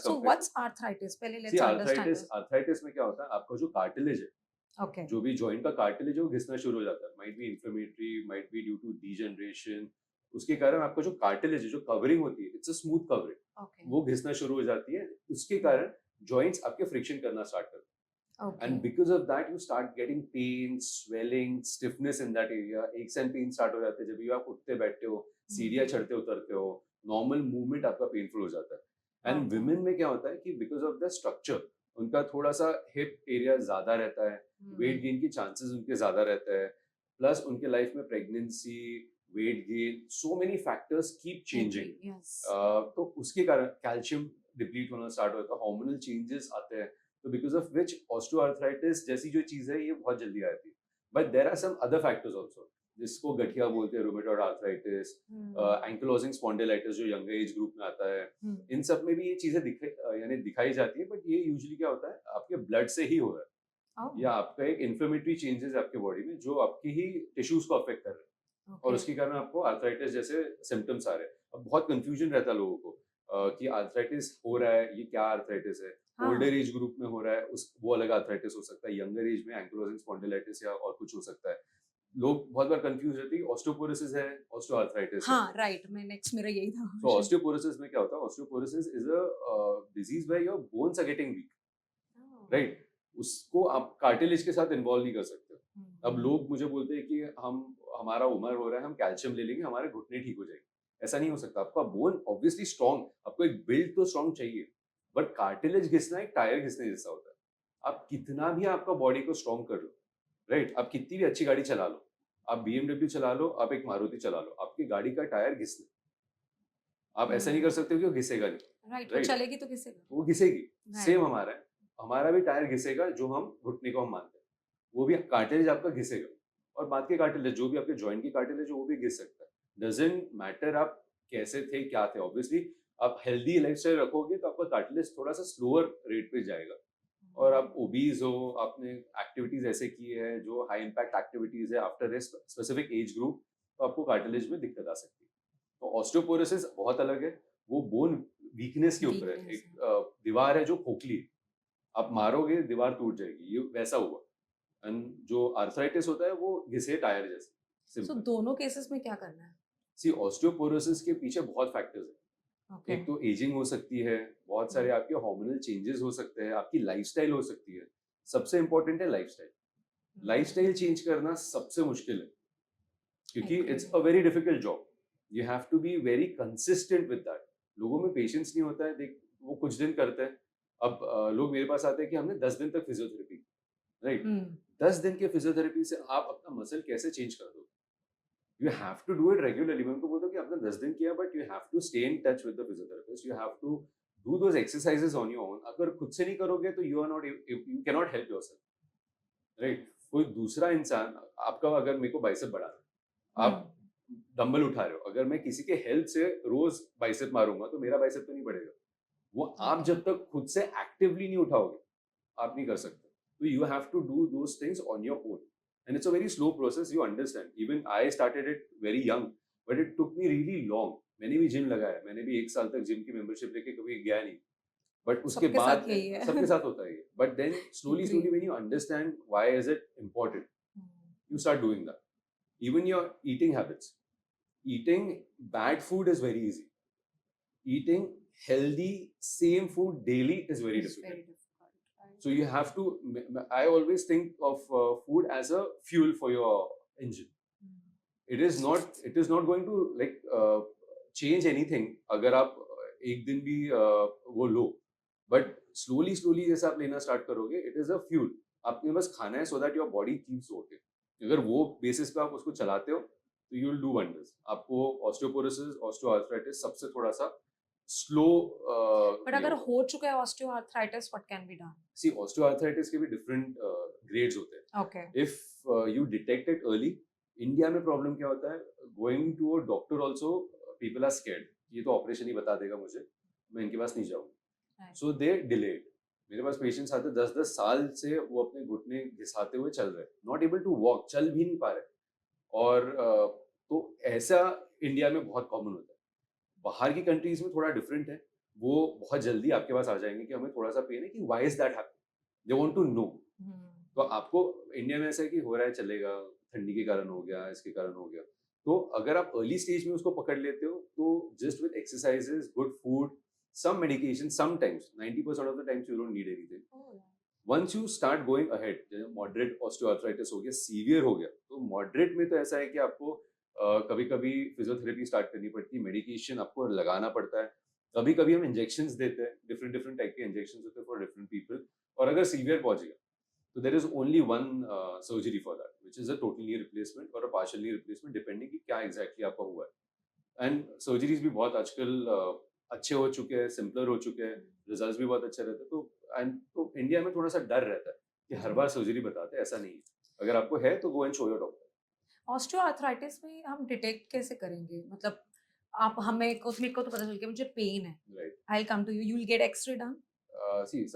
As So compare to what's arthritis? पहले see let's understand arthritis this. Arthritis में क्या होता है, आपका जो कार्टिलेज है, Okay. जो भी जॉइंट का कार्टिलेज है वो घिसना शुरू हो जाता है, might be inflammatory, might be due to degeneration. उसके कारण आपका जो कार्टिलेज है, जो कवरिंग होती है, it's a smooth covering, Okay. वो घिसना शुरू हो जाती है। उसके कारण जॉइंट्स आपके फ्रिक्शन करना स्टार्ट करते हैं, Okay. And because of that you start getting pen, swelling, stiffness in that area. X and pain start हो जाते हैं जब भी आप उठते बैठते हो, सीढ़ियाँ चढ़ते उतरते हो, नॉर्मल मूवमेंट आपका पेनफुल हो जाता है। And Okay. विमेन में क्या होता है कि बिकॉज ऑफ द स्ट्रक्चर, उनका थोड़ा सा हिप एरिया ज्यादा रहता है, वेट गेन की चांसेस उनके ज्यादा रहते हैं, प्लस उनके लाइफ में pregnancy, weight gain, so many factors keep changing. Agree. Yes. तो उसके कारण कैल्शियम डिप्लीट होना स्टार्ट होता है, हार्मोनल चेंजेस आते हैं, तो बिकॉज ऑफ विच ऑस्टियोआर्थराइटिस जैसी जो चीज है ये बहुत जल्दी आती है। But there are some other factors also, जिसको गठिया बोलते हैं, रूमेटॉइड आर्थराइटिस, एंकिलोजिंग स्पॉन्डिलाइटिस जो यंगर एज ग्रुप में आता है। इन सब में भी ये चीजें यानी दिखाई जाती है, बट ये यूजुअली क्या होता है, आपके ब्लड से ही हो रहा है, Oh. या आपका एक इन्फ्लेमेटरी चेंजेस आपके बॉडी में जो आपकी ही टिश्यूज को अफेक्ट कर रहे हैं, और Okay. उसके कारण आपको आर्थराइटिस जैसे सिम्टम्स आ रहे हैं। अब बहुत कंफ्यूजन रहता है लोगों को कि आर्थराइटिस हो रहा है, ये क्या आर्थराइटिस है। हाँ. ओल्डर एज ग्रुप में हो रहा है, उस वो अलग आर्थराइटिस हो सकता है, यंगर एज में एंकिलोजिंग स्पॉन्डिलाइटिस या और कुछ हो सकता है। लोग बहुत बार कंफ्यूज रहते हैं, ऑस्टियोपोरोसिस है, ऑस्टियोआर्थराइटिस है। हाँ, right. मैं next मेरा यही था तो question. ऑस्टियोपोरोसिस में क्या होता है, osteoporosis is a disease where your bones are getting weak, Oh. Right. उसको आप कार्टिलेज के साथ इन्वॉल्व नहीं कर सकते। अब हम्म. लोग मुझे बोलते हैं कि हम हमारा उम्र हो रहा है, हम कैल्शियम ले लेंगे, हमारे घुटने ठीक हो जाएंगे। ऐसा नहीं हो सकता। आपका बोन ऑब्वियसली स्ट्रांग, आपको एक बिल्ड तो स्ट्रांग चाहिए, बट कार्टिलेज घिसना एक टायर घिसने जैसा होता है। आप कितना भी आपका बॉडी को स्ट्रांग कर लो, राइट, आप कितनी भी अच्छी गाड़ी चला लो, आप बीएमडब्ल्यू चला लो, आप एक मारुति चला लो, आपकी गाड़ी का टायर घिसना, आप ऐसा नहीं कर सकते हो कि वो घिसेगा नहीं, Right. वो राइट, चलेगी तो किसे? वो घिसेगी। Right. सेम हमारा है, हमारा भी टायर घिसेगा, जो हम घुटने को हम मानते हैं, वो भी कार्टिलेज आपका घिसेगा। और बात की कार्टिलेज, जो भी आपके जॉइंट की कार्टिलेज है वो भी घिस सकता है। डजंट मैटर आप कैसे थे, क्या थे। ऑब्वियसली आप हेल्दी लाइफस्टाइल रखोगे तो आपका कार्टिलेज थोड़ा सा स्लोअर रेट पे जाएगा। और आप ओबीज हो, आपने एक्टिविटीज ऐसे की है जो हाई इम्पैक्ट एक्टिविटीज है after a specific age group, तो आपको कार्टिलेज में दिक्कत आ सकती है। तो ऑस्टियोपोरोसिस बहुत अलग है, वो बोन वीकनेस के ऊपर है। Weakness एक दीवार है जो खोखली है, आप मारोगे दीवार टूट जाएगी, ये वैसा हुआ। एंड जो आर्थराइटिस होता है वो घिसे टायर जैसे, So सिंपल। दोनों केसेस में क्या करना है? सी ऑस्टियोपोरोसिस के पीछे बहुत फैक्टर्स है। Okay. एक तो एजिंग हो सकती है, बहुत सारे आपके हार्मोनल चेंजेस हो सकते हैं, आपकी लाइफस्टाइल हो सकती है। सबसे इंपॉर्टेंट है लाइफस्टाइल। लाइफस्टाइल चेंज करना सबसे मुश्किल है, क्योंकि Agree. It's a very difficult job. You have to be very consistent with that. लोगों में पेशेंस नहीं होता है, देख वो कुछ दिन करते हैं। अब लोग मेरे पास आते हैं कि हमने 10 दिन तक फिजियोथेरेपी, राइट। 10 दिन के फिजियोथेरेपी से आप अपना मसल कैसे चेंज कर दो? You have to do it regularly. मैं उनको बोलता हूँ कि आपने 10 दिन किया, but you have to stay in touch with the physiotherapist, you have to do those exercises on your own. अगर खुद से नहीं करोगे तो you are not, you can not help yourself, right. कोई दूसरा इंसान आपका, अगर मेरे को बाइसेप बढ़ाना है, आप डंबल उठा रहे हो, अगर मैं किसी के हेल्प से रोज बाइसेप मारूंगा तो मेरा बाइसेप तो नहीं बढ़ेगा। वो आप जब तक खुद से एक्टिवली नहीं उठाओगे, आप नहीं कर सकते। तो you have to do those things on your own, and it's a very slow process, you understand. Even I started it very young, but it took me really long. मैंने भी जिम लगाया, मैंने भी 1 साल तक जिम की membership लेके कभी गया नहीं, बट उसके सबके बाद साथ यही है. सबके साथ होता है ये। But then slowly Agree. Slowly when you understand why is it important, you start doing that. Even your eating habits. Eating bad food is very easy. Eating healthy, same food daily is very It's difficult. very difficult. Right? So you have to, I always think of food as a fuel for your engine. It is not going to like change anything अगर आप एक दिन भी वो लो, but slowly slowly जैसे आप लेना start करोगे, इट इज अ फ्यूल। आपने बस खाना है so that your body keeps working. अगर वो बेसिस पे आप उसको चलाते हो तो यू विल डू वंडर्स। आपको ऑस्टियोपोरोसिस, ऑस्टियोआर्थराइटिस सबसे थोड़ा सा स्लो। बट अगर हो चुका है osteoarthritis, what can be done? See osteoarthritis के भी डिफरेंट ग्रेड्स होते हैं। Okay. If you detect it early, India में प्रॉब्लम क्या होता है, going to a doctor also people are scared, ये तो ऑपरेशन ही बता देगा मुझे, मैं इनके पास नहीं जाऊंगा। सो दे डिलेड। मेरे पास पेशेंट्स आते 10-10 साल से वो अपने घुटने घिसाते हुए चल रहे, नॉट एबल टू वॉक, चल भी नहीं पा रहे। और तो ऐसा इंडिया में बहुत कॉमन होता है। बाहर की कंट्रीज में थोड़ा डिफरेंट है। वो बहुत जल्दी आपके पास आ जाएंगे कि हमें थोड़ा सा पेन है कि why is that happening, they want to know. तो आपको इंडिया में ऐसा है कि हो रहा है चलेगा, ठंडी के कारण हो गया, इसके कारण हो गया। तो अगर आप अर्ली स्टेज में उसको पकड़ लेते हो तो just with exercises, good food, some medication, sometimes 90% of the times you don't need anything. Once you start going ahead, moderate osteoarthritis हो गया, सीवियर हो गया, तो मॉडरेट में तो ऐसा है कि आपको कभी कभी फिजियोथेरेपी स्टार्ट करनी पड़ती है, मेडिकेशन आपको लगाना पड़ता है, कभी कभी हम इंजेक्शंस देते हैं, डिफरेंट डिफरेंट टाइप के इंजेक्शंस होते हैं फॉर डिफरेंट पीपल। और अगर सीवियर पहुंच गया तो there is only one surgery for that, which is a total knee replacement और a partial knee replacement, depending कि क्या एग्जैक्टली आपका हुआ है। एंड सर्जरीज भी बहुत आजकल अच्छे हो चुके हैं, सिंपलर हो चुके हैं, रिजल्ट्स भी बहुत अच्छे रहते हैं। तो एंड तो इंडिया में थोड़ा सा डर रहता है कि हर बार सर्जरी बताते हैं, ऐसा नहीं है। अगर आपको है तो go and show your doctor. Osteoarthritis में हम डिटेक्ट कैसे करेंगे? मतलब आप हमें को मेरे को तो पता चल गया मुझे पेन है। Right. I will come to you, you will get X-ray done? See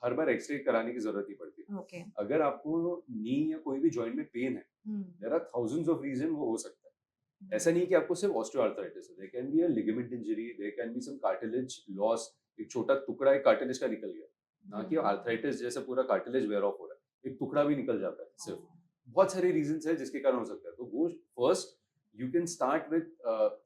हर बार एक्सरे कराने की जरूरत नहीं पड़ती। ओके। अगर आपको नी या कोई भी जॉइंट में पेन है, there are thousands of reason वो हो सकता है। ऐसा नहीं है कि आपको सिर्फ ऑस्टियोआर्थराइटिस है, there can be a ligament injury, there can be some cartilage loss, एक छोटा टुकड़ा एक कार्टिलेज का निकल गया, ना कि आर्थराइटिस जैसे पूरा कार्टिलेज वेयर ऑफ हो रहा है, एक टुकड़ा भी निकल जाता है सिर्फ। बहुत सारे रीजंस है जिसके कारण हो सकता है। तो वो first you can start with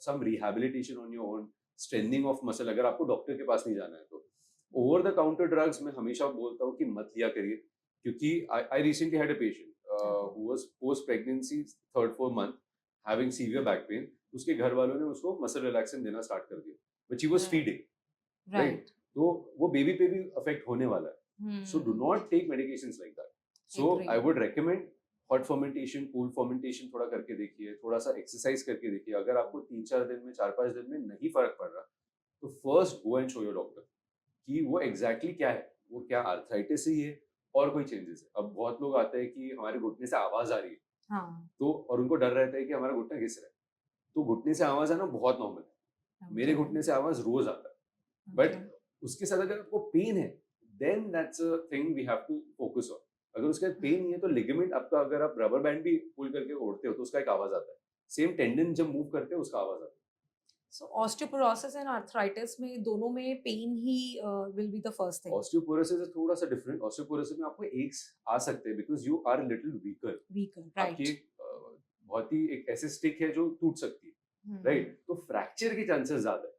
some rehabilitation on your own, strengthening of muscle, अगर आपको डॉक्टर के पास नहीं जाना है तो। ओवर द काउंटर ड्रग्स मैं हमेशा बोलता हूँ कि मत लिया करिए, क्योंकि I recently had a patient who was post pregnancy 3rd-4th month having severe back pain. उसके घर वालों ने उसको मसल रिलैक्सेंट देना स्टार्ट कर दिया, which he was feeding, right? तो वो बेबी पे भी अफेक्ट होने वाला है। So do not take medications like that. So I would recommend hot fermentation, cool fermentation थोड़ा करके देखिए, थोड़ा सा एक्सरसाइज करके देखिए। अगर आपको 3-4 दिन में, 4-5 दिन में नहीं फर्क पड़ रहा तो first go and show your doctor कि वो एग्जैक्टली क्या है, वो क्या आर्थराइटिस ही है और कोई चेंजेस है। अब बहुत लोग आते हैं कि हमारे घुटने से आवाज आ रही है, हाँ। तो और उनको डर रहता है कि हमारा घुटना घिस रहा है। तो घुटने से आवाज आना बहुत नॉर्मल है, मेरे घुटने से आवाज रोज आता है। बट उसके साथ अगर आपको पेन है, then that's a thing we have to focus on. अगर उसके बाद पेन नहीं है तो लिगामेंट आपका, अगर आप रबर बैंड भी पुल करके ओढ़ते हो तो उसका एक आवाज आता है, सेम टेंडन जब मूव करते हैं उसका आवाज आता है। सो ऑस्टियोपोरोसिस एंड आर्थराइटिस में दोनों में पेन ही will be the first thing. Osteoporosis is थोड़ा सा डिफरेंट। ऑस्टियोपोरोसिस में आपको एक्स आ सकते हैं because you are little weaker. Weaker, आपकी राइट। एक बहुत ही एक ऐसी स्टिक है जो टूट सकती है, राइट? तो फ्रैक्चर के चांसेस ज्यादा है,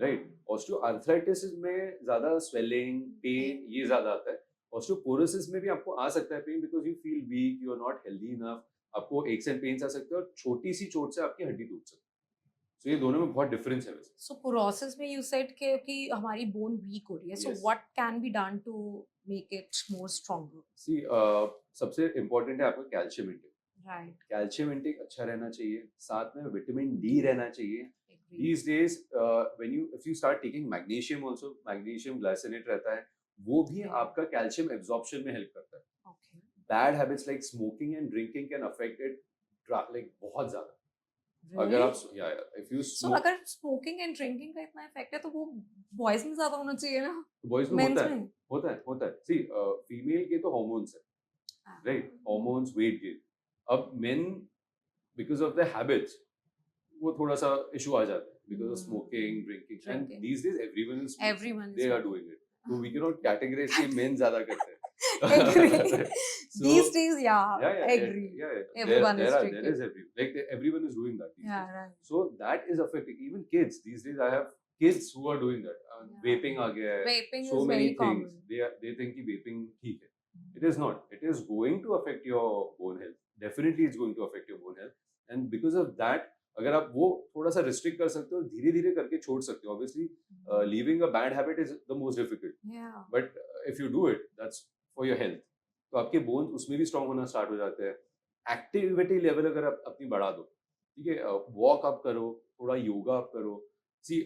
राइट? ऑस्टियोआर्थराइटिस में ज्यादा स्वेलिंग, पेन ये ज्यादा आता है। ऑस्टियोपोरोसिस में भी आपको आ सकता है pain because you feel weak, you are not healthy enough, आपको एक्स एंड पेन्स आ सकते हैं और छोटी सी चोट से आपकी हड्डी टूट सकती है। तो ये दोनों में बहुत डिफरेंस है वैसे। सो पोरोसिस में यू सेड कि हमारी बोन वीक हो रही है, so Yes. What can be done to make it more stronger? See सबसे इम्पोर्टेंट है आपका calcium intake. Right. Calcium intake अच्छा रहना चाहिए, साथ में विटामिन डी रहना चाहिए। These days, when you if you start taking magnesium also, magnesium glycinate रहता है, वो भी Okay. आपका कैल्शियम एब्जॉर्प्शन में हेल्प करता है। Okay. Bad habits like smoking and drinking can affect it like बहुत ज्यादा। अगर आप if you सो smoke, अगर स्मोकिंग एंड ड्रिंकिंग का इतना इफेक्ट है तो वो बॉयज में ज्यादा होना चाहिए ना? तो बॉयज में मेंस होता है, में? होता है। सी फीमेल के तो हॉर्मोन्स है, राइट? Hormones, weight gain. अब men because of the habits वो थोड़ा सा इशू आ जाता है because of smoking, drinking, and Drinking. These days everyone is Everyone they is are doing it. तो वी कैन नॉट कैटेगराइज कि मेन ज्यादा करते हैं। agree. So, These days, yeah, yeah, agree. yeah. Everyone is There drinking. is everyone is doing that these Yeah, days. right. So that is affecting even kids these days. I have kids who are doing that. Yeah. Vaping aa gaya hai. Vaping So is many very things. common. They think कि vaping ठीक है. It is not. It is going to affect your bone health. Definitely, it's going to affect your bone health. And because of that, अगर आप वो थोड़ा सा restrict कर सकते हो, धीरे धीरे करके छोड़ सकते हो। Obviously, leaving a bad habit is the most difficult. Yeah. But if you do it, that's for your health. तो आपके बोन्स उसमें भी स्ट्रांग होना स्टार्ट हो जाते हैं। एक्टिविटी लेवल अगर आप अपनी बढ़ा दो, ठीक है, वॉक आप करो, थोड़ा योगा आप करो। सी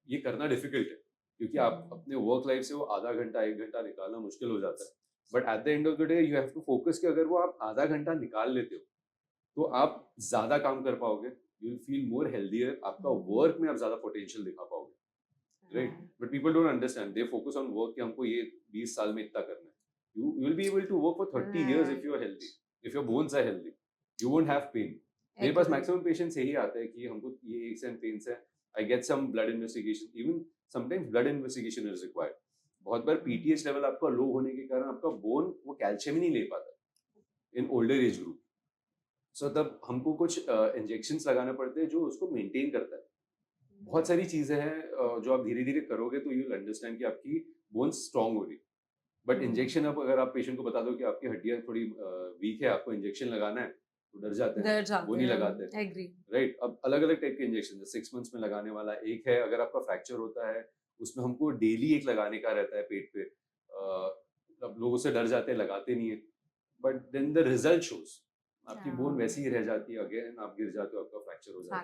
ये करना डिफिकल्ट है क्योंकि आप अपने वर्क लाइफ से वो आधा घंटा 1 घंटा निकालना मुश्किल हो जाता है। But at the end of the day you have to focus कि अगर वो आप आधा घंटा निकाल लेते हो तो आप ज्यादा काम कर पाओगे, you will feel more healthier, आपका वर्क में आप ज्यादा पोटेंशियल दिखा पाओगे, right? But people don't understand, they focus on work कि हमको ये 20 साल में इतना करना है। You will be able to work for 30 years if you are healthy, if your bones are healthy. You won't have pain. मेरे पास मैक्सिमम पेशेंट्स यही आते हैं कि हमको ये aches and pains है. I get some blood investigation. Even sometimes blood investigation is required. बहुत बार PTH level आपका लो होने के कारण आपका बोन वो कैल्शियम ही नहीं ले पाता इन ओल्डर एज ग्रुप। सो तब हमको कुछ इंजेक्शंस लगाने पड़ते हैं जो उसको मेंटेन करता है। बहुत सारी चीजें हैं जो आप धीरे धीरे करोगे तो यू विल अंडरस्टैंड कि आपकी बोन्स स्ट्रांग हो रही। बट इंजेक्शन अब अगर आप पेशेंट को बता दो कि आपकी हड्डियां थोड़ी वीक है, आपको इंजेक्शन लगाना है, तो डर जाते हैं, डर वो जाते नहीं हैं, लगाते। एग्री। राइट, अब अलग अलग टाइप के इंजेक्शन 6 मंथ्स में लगाने वाला एक है, अगर आपका फ्रैक्चर होता है उसमें हमको डेली एक लगाने का रहता है पेट पे। अब लोग उससे डर जाते हैं, लगाते नहीं है, but then the result shows आपकी बोन वैसी ही रह जाती है, अगेन आप गिर जाते हो, आपका फ्रैक्चर हो जाता है।